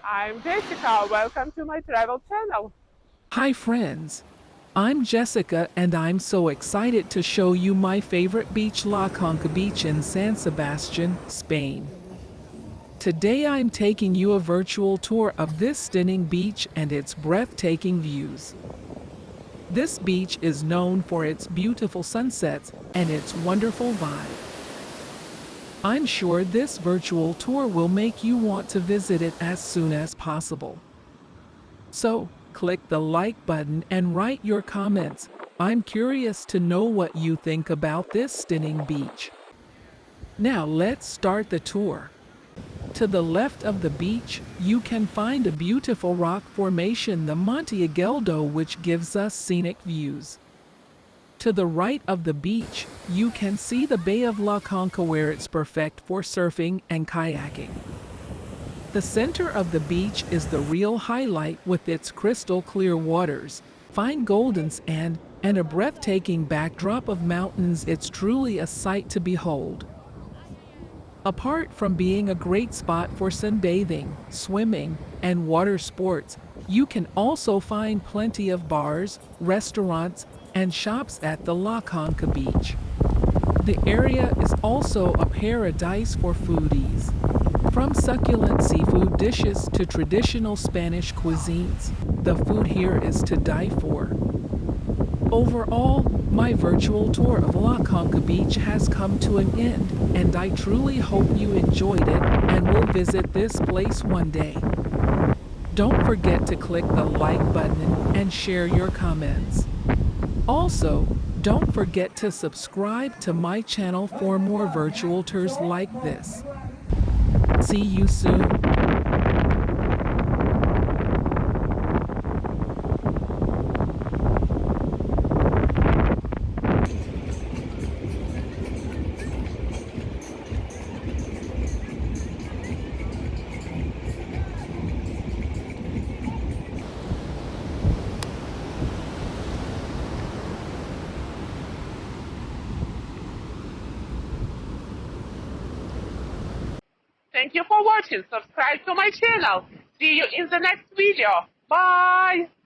Hi, I'm Jessica. Welcome to my travel channel. Hi friends, I'm Jessica and I'm so excited to show you my favorite beach, La Conca Beach in San Sebastian, Spain. Today I'm taking you a virtual tour of this stunning beach and its breathtaking views. This beach is known for its beautiful sunsets and its wonderful vibe. I'm sure this virtual tour will make you want to visit it as soon as possible. So, click the like button and write your comments. I'm curious to know what you think about this stunning beach. Now let's start the tour. To the left of the beach, you can find a beautiful rock formation, the Monte Aguildo, which gives us scenic views. To the right of the beach, you can see the Bay of La Conca, where it's perfect for surfing and kayaking. The center of the beach is the real highlight with its crystal clear waters, fine golden sand, and a breathtaking backdrop of mountains. It's truly a sight to behold. Apart from being a great spot for sunbathing, swimming, and water sports, you can also find plenty of bars, restaurants, and shops at the La Conca beach. The area is also a paradise for foodies. From succulent seafood dishes to traditional Spanish cuisines, the food here is to die for. Overall, my virtual tour of La Conca Beach has come to an end, and I truly hope you enjoyed it and will visit this place one day. Don't forget to click the like button and share your comments. Also, don't forget to subscribe to my channel for more virtual tours like this. See you soon. Thank you for watching. Subscribe to my channel. See you in the next video. Bye!